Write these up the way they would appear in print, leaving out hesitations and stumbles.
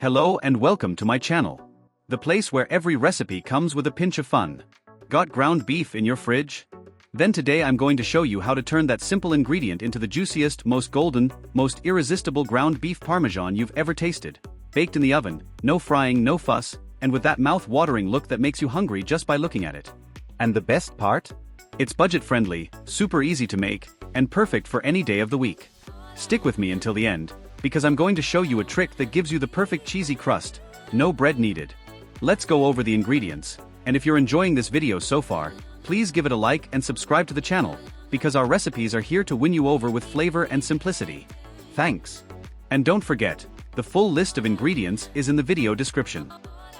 Hello and welcome to my channel. The place where every recipe comes with a pinch of fun. Got ground beef in your fridge? Then today I'm going to show you how to turn that simple ingredient into the juiciest, most golden, most irresistible ground beef parmesan you've ever tasted. Baked in the oven, no frying, no fuss, and with that mouth-watering look that makes you hungry just by looking at it. And the best part? It's budget-friendly, super easy to make, and perfect for any day of the week. Stick with me until the end, because I'm going to show you a trick that gives you the perfect cheesy crust, no bread needed. Let's go over the ingredients, and if you're enjoying this video so far, please give it a like and subscribe to the channel, because our recipes are here to win you over with flavor and simplicity. Thanks. And don't forget, the full list of ingredients is in the video description.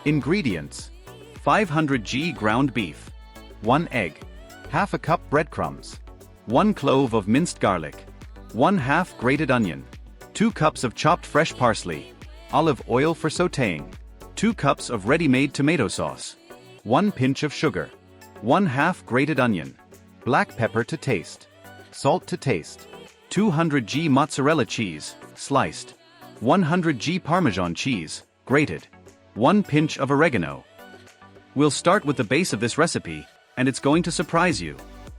Ingredients: 500 g ground beef, 1 egg, Half a cup breadcrumbs, 1 clove of minced garlic, 1/2 grated onion, 2 cups of chopped fresh parsley, olive oil for sautéing, 2 cups of ready-made tomato sauce, 1 pinch of sugar, 1/2 grated onion, black pepper to taste, salt to taste, 200 g mozzarella cheese, sliced, 100 g Parmesan cheese, grated, 1 pinch of oregano. We'll start with the base of this recipe, and it's going to surprise you.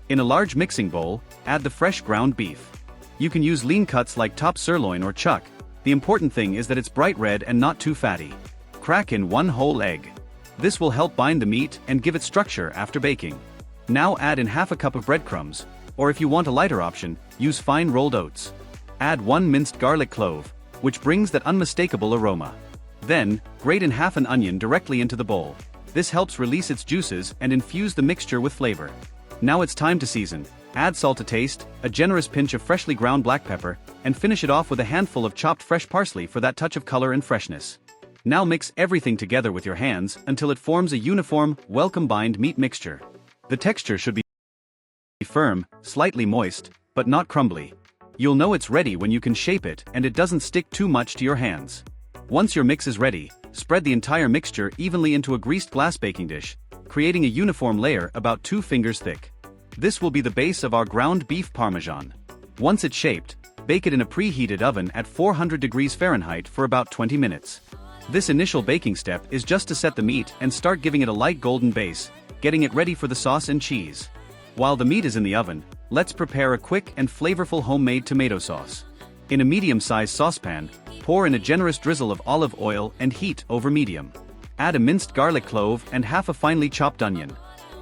In a large mixing bowl, add the fresh ground beef. You can use lean cuts like top sirloin or chuck. The important thing is that it's bright red and not too fatty. Crack in 1 whole egg. This will help bind the meat and give it structure after baking. Now add in half a cup of breadcrumbs, or if you want a lighter option, use fine rolled oats. Add 1 minced garlic clove, which brings that unmistakable aroma. Then, grate in half an onion directly into the bowl. This helps release its juices and infuse the mixture with flavor. Now it's time to season. Add salt to taste, a generous pinch of freshly ground black pepper, and finish it off with a handful of chopped fresh parsley for that touch of color and freshness. Now mix everything together with your hands until it forms a uniform, well-combined meat mixture. The texture should be firm, slightly moist, but not crumbly. You'll know it's ready when you can shape it and it doesn't stick too much to your hands. Once your mix is ready, spread the entire mixture evenly into a greased glass baking dish, creating a uniform layer about 2 fingers thick. This will be the base of our ground beef parmesan. Once it's shaped, bake it in a preheated oven at 400 degrees Fahrenheit for about 20 minutes. This initial baking step is just to set the meat and start giving it a light golden base, getting it ready for the sauce and cheese. While the meat is in the oven, let's prepare a quick and flavorful homemade tomato sauce. In a medium-sized saucepan, pour in a generous drizzle of olive oil and heat over medium. Add a minced garlic clove and half a finely chopped onion.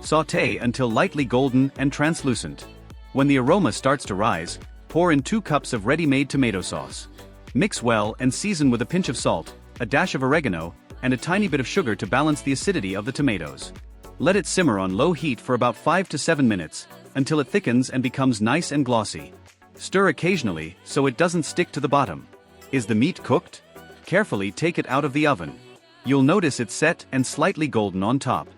Sauté until lightly golden and translucent. When the aroma starts to rise, pour in 2 cups of ready-made tomato sauce. Mix well and season with a pinch of salt, a dash of oregano, and a tiny bit of sugar to balance the acidity of the tomatoes. Let it simmer on low heat for about 5 to 7 minutes, until it thickens and becomes nice and glossy. Stir occasionally so it doesn't stick to the bottom. Is the meat cooked? Carefully take it out of the oven. You'll notice it's set and slightly golden on top.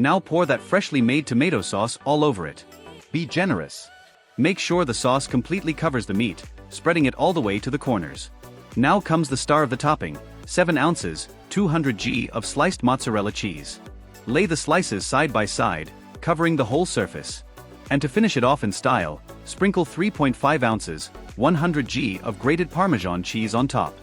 Now pour that freshly made tomato sauce all over it. Be generous. Make sure the sauce completely covers the meat, spreading it all the way to the corners. Now comes the star of the topping, 7 ounces, 200 g of sliced mozzarella cheese. Lay the slices side by side, covering the whole surface. And to finish it off in style, sprinkle 3.5 ounces, 100 g of grated Parmesan cheese on top.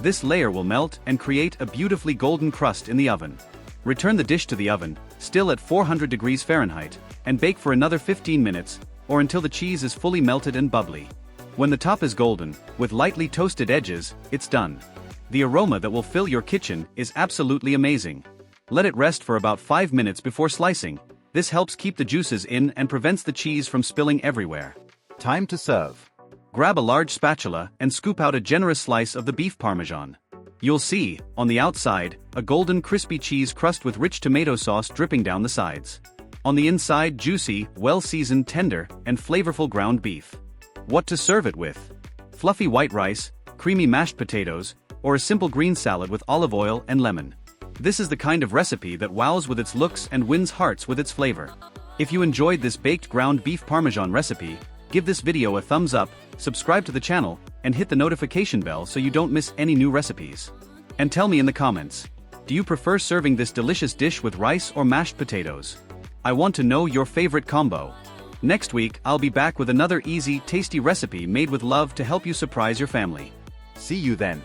This layer will melt and create a beautifully golden crust in the oven. Return the dish to the oven, still at 400 degrees Fahrenheit, and bake for another 15 minutes, or until the cheese is fully melted and bubbly. When the top is golden, with lightly toasted edges, it's done. The aroma that will fill your kitchen is absolutely amazing. Let it rest for about 5 minutes before slicing. This helps keep the juices in and prevents the cheese from spilling everywhere. Time to serve. Grab a large spatula and scoop out a generous slice of the beef parmesan. You'll see, on the outside, a golden crispy cheese crust with rich tomato sauce dripping down the sides. On the inside, juicy, well-seasoned, tender, and flavorful ground beef. What to serve it with? Fluffy white rice, creamy mashed potatoes, or a simple green salad with olive oil and lemon. This is the kind of recipe that wows with its looks and wins hearts with its flavor. If you enjoyed this baked ground beef parmesan recipe, give this video a thumbs up, subscribe to the channel, and hit the notification bell so you don't miss any new recipes. And tell me in the comments, do you prefer serving this delicious dish with rice or mashed potatoes? I want to know your favorite combo. Next week, I'll be back with another easy, tasty recipe made with love to help you surprise your family. See you then.